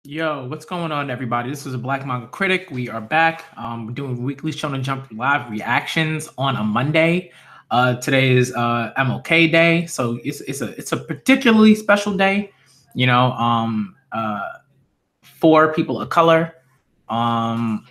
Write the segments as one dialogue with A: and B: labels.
A: Yo, what's going on, everybody? This is a Black Manga Critic. We are back. We're doing weekly Shonen Jump live reactions on a Monday. Today is MLK Day, so it's a particularly special day. You know, for people of color, um,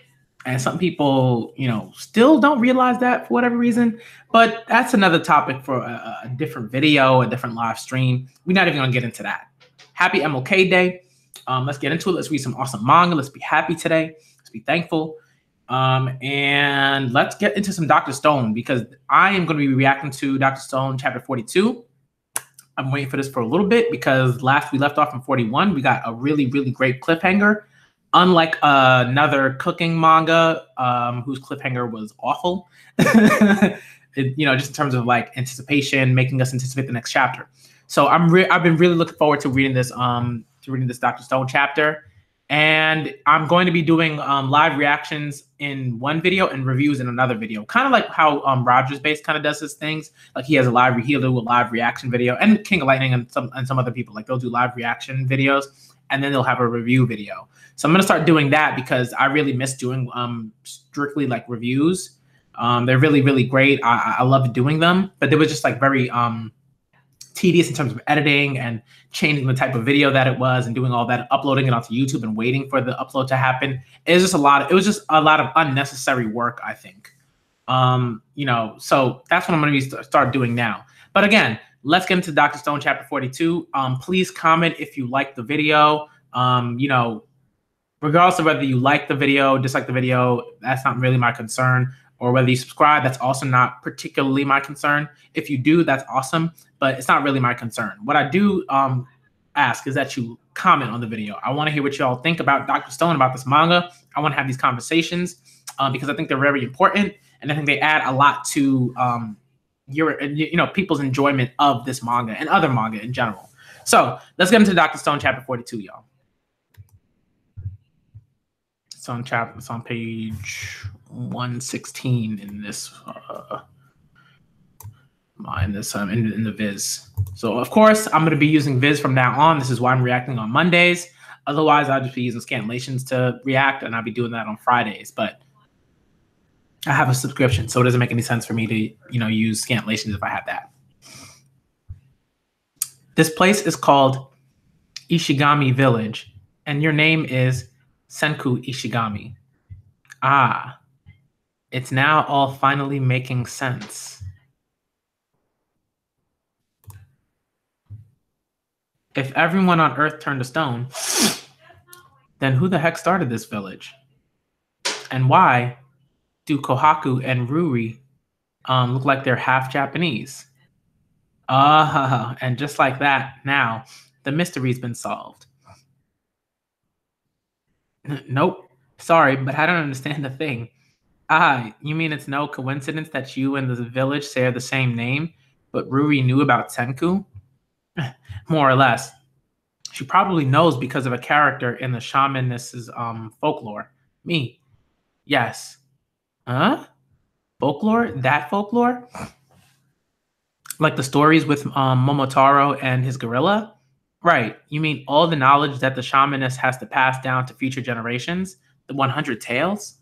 A: and some people, still don't realize that for whatever reason. But that's another topic for a different video, a different live stream. We're not even gonna get into that. Happy MLK Day. Let's get into it. Let's read some awesome manga. Let's be happy today. Let's be thankful. And let's get into some Dr. Stone because I am going to be reacting to Dr. Stone chapter 42. I'm waiting for this for a little bit because last we left off in 41, we got a really, really great cliffhanger. Unlike another cooking manga whose cliffhanger was awful. Just in terms of like anticipation, making us anticipate the next chapter. So I've been really looking forward to reading this Dr. Stone chapter, and I'm going to be doing live reactions in one video and reviews in another video, kind of like how Rogers Base kind of does his things. Like he'll do a live reaction video, and King of Lightning and some other people, like they'll do live reaction videos and then they'll have a review video. So I'm gonna start doing that because I really miss doing strictly like reviews. They're really, really great. I love doing them, but they were just like very tedious in terms of editing and changing the type of video that it was and doing all that, uploading it onto YouTube and waiting for the upload to happen. It was just a lot of unnecessary work, I think. So that's what I'm going to start doing now. But again, let's get into Dr. Stone chapter 42. Please comment if you like the video. Regardless of whether you like the video, dislike the video, that's not really my concern. Or whether you subscribe, that's also not particularly my concern. If you do, that's awesome, but it's not really my concern. What I do ask is that you comment on the video. I want to hear what y'all think about Dr. Stone, about this manga. I want to have these conversations because I think they're very important, and I think they add a lot to people's enjoyment of this manga and other manga in general. So let's get into Dr. Stone chapter 42, y'all. It's on page 116 in this in the Viz. So of course I'm going to be using Viz from now on. This is why I'm reacting on Mondays. Otherwise I'll just be using scanlations to react, and I'll be doing that on Fridays. But I have a subscription, so it doesn't make any sense for me to use scanlations if I have that. This place is called Ishigami Village, and your name is Senku Ishigami. Ah, it's now all finally making sense. If everyone on Earth turned to stone, then who the heck started this village? And why do Kohaku and Ruri look like they're half Japanese? And just like that, now the mystery's been solved. Nope. Sorry, but I don't understand the thing. You mean it's no coincidence that you and the village share the same name, but Ruri knew about Senku? More or less. She probably knows because of a character in the shamaness's folklore. Me. Yes. Huh? Folklore? That folklore? Like the stories with Momotaro and his gorilla? Right. You mean all the knowledge that the shamaness has to pass down to future generations? The 100 tales?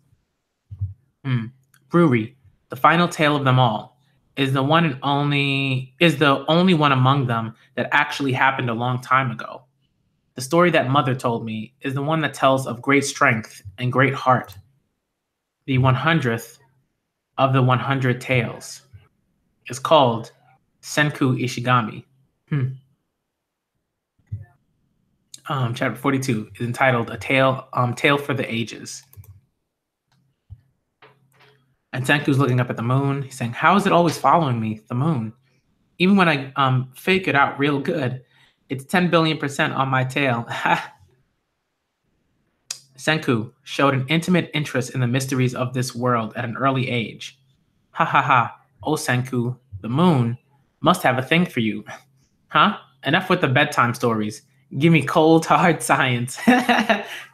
A: Ruri, the final tale of them all, is the only one among them that actually happened a long time ago. The story that Mother told me is the one that tells of great strength and great heart. The 100th of the 100 tales is called Senku Ishigami. Chapter 42 is entitled "A Tale for the Ages." And Senku's looking up at the moon. He's saying, "How is it always following me, the moon? Even when I fake it out real good, it's 10 billion% on my tail." Senku showed an intimate interest in the mysteries of this world at an early age. Ha ha ha. Oh, Senku, the moon must have a thing for you. Huh? Enough with the bedtime stories. Give me cold, hard science.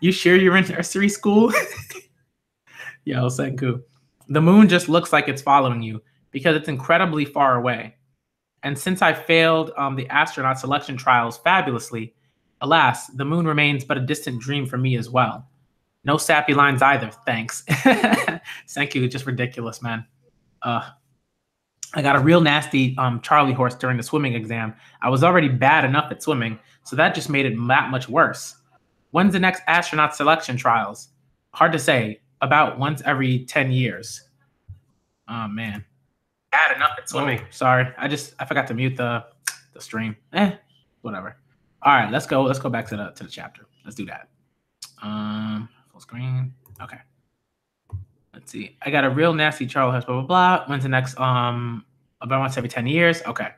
A: You sure you're in nursery school? Yo, Senku. The moon just looks like it's following you because it's incredibly far away. And since I failed the astronaut selection trials fabulously, Alas, the moon remains but a distant dream for me as well. No sappy lines either, thanks. Thank you, just ridiculous, man. I got a real nasty Charlie horse during the swimming exam. I was already bad enough at swimming, so that just made it that much worse. When's the next astronaut selection trials? Hard to say. About once every 10 years. Oh man. Bad enough at swimming. Oh, sorry. I forgot to mute the stream. Whatever. All right, let's go back to the chapter. Let's do that. Full screen. Okay. Let's see. I got a real nasty Charlie horse, blah, blah, blah. When's the next about once every 10 years? Okay.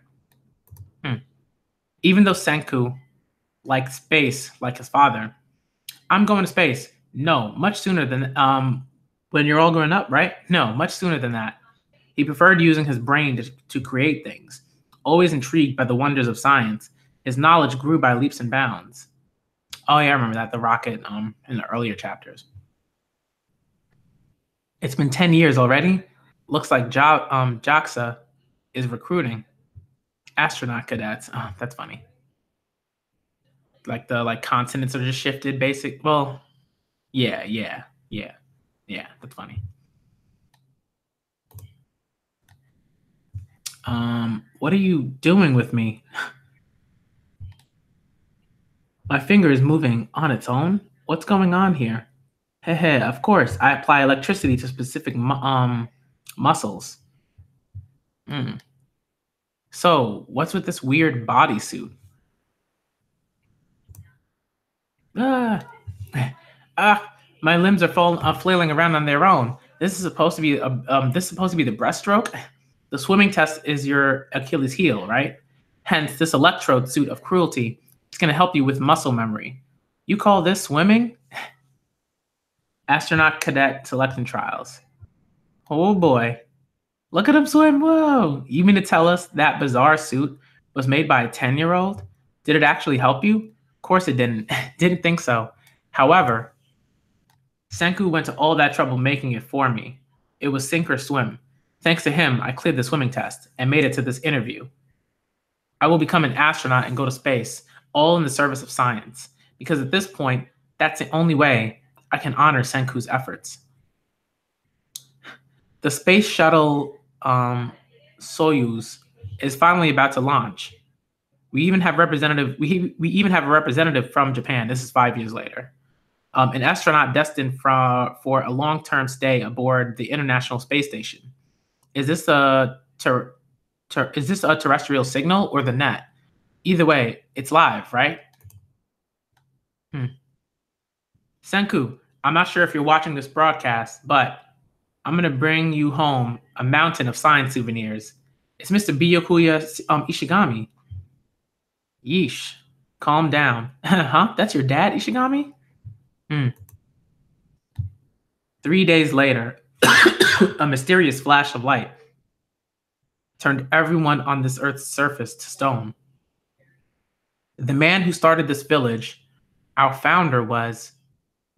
A: Even though Senku liked space like his father, I'm going to space. No, much sooner than when you're all growing up, right? No, much sooner than that. He preferred using his brain to create things. Always intrigued by the wonders of science, his knowledge grew by leaps and bounds. Oh yeah, I remember that, the rocket in the earlier chapters. It's been 10 years already. Looks like JAXA is recruiting astronaut cadets. Oh, that's funny. Like the continents are just shifted, basic. Well, yeah. That's funny. What are you doing with me? My finger is moving on its own. What's going on here? Heh, of course. I apply electricity to specific muscles. So, what's with this weird bodysuit? My limbs are flailing around on their own. This is supposed to be the breaststroke. The swimming test is your Achilles heel, right? Hence, this electrode suit of cruelty is going to help you with muscle memory. You call this swimming? Astronaut cadet selection trials. Oh boy. Look at him swim. Whoa. You mean to tell us that bizarre suit was made by a 10-year-old? Did it actually help you? Of course it didn't. Didn't think so. However, Senku went to all that trouble making it for me. It was sink or swim. Thanks to him, I cleared the swimming test and made it to this interview. I will become an astronaut and go to space, all in the service of science. Because at this point, that's the only way I can honor Senku's efforts. The space shuttle Soyuz is finally about to launch. We even have a representative from Japan. This is 5 years later. An astronaut destined for a long-term stay aboard the International Space Station. Is this a terrestrial signal or the net? Either way, it's live, right? Senku, I'm not sure if you're watching this broadcast, but I'm going to bring you home a mountain of science souvenirs. It's Mr. Byakuya Ishigami. Yeesh. Calm down. Huh? That's your dad, Ishigami? 3 days later, a mysterious flash of light turned everyone on this Earth's surface to stone. The man who started this village, our founder, was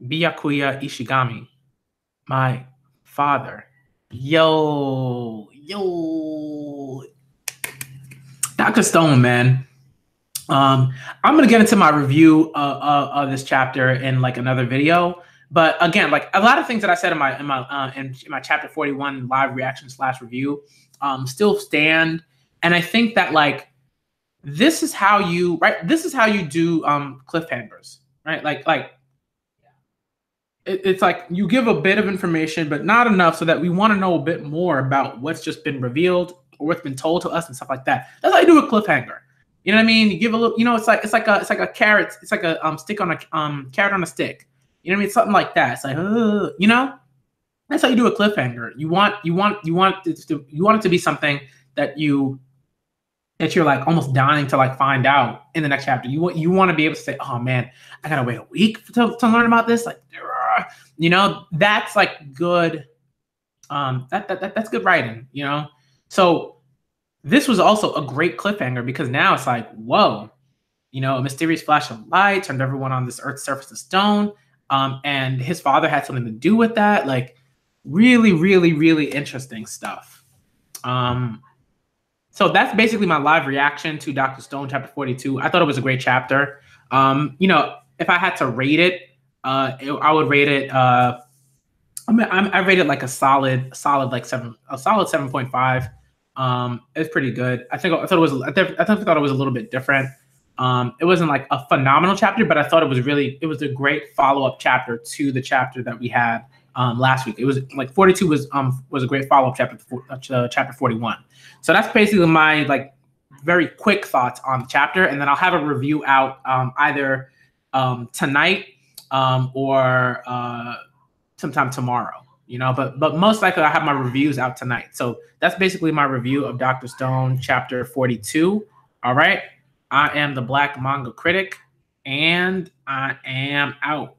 A: Byakuya Ishigami, my father. Yo. Dr. Stone, man. I'm gonna get into my review of this chapter in like another video, but again, like a lot of things that I said in my chapter 41 live reaction / review still stand, and I think that like this is how you do cliffhangers, right? Like it's like you give a bit of information, but not enough so that we want to know a bit more about what's just been revealed or what's been told to us and stuff like that. That's how you do a cliffhanger. You know what I mean? You give a little, it's like a carrot. It's like a stick on a carrot on a stick. You know what I mean? It's something like that. It's like, that's how you do a cliffhanger. You want it to be something that you're like almost dying to like find out in the next chapter. You want to be able to say, oh man, I gotta wait a week to learn about this. Like, that's like good. That's good writing. So. This was also a great cliffhanger because now it's like, whoa, a mysterious flash of light turned everyone on this Earth's surface to stone. And his father had something to do with that. Like really, really, really interesting stuff. So that's basically my live reaction to Dr. Stone chapter 42. I thought it was a great chapter. You know, if I had to rate it, I would rate it. I rated like a solid like a solid 7.5. It's pretty good. I thought it was. I thought it was a little bit different. It wasn't like a phenomenal chapter, but I thought it was a great follow up chapter to the chapter that we had last week. It was like 42 was a great follow up chapter to chapter 41. So that's basically my like very quick thoughts on the chapter, and then I'll have a review out either tonight or sometime tomorrow. You know, but most likely I have my reviews out tonight. So that's basically my review of Dr. Stone chapter 42. All right. I am the Black Manga Critic, and I am out.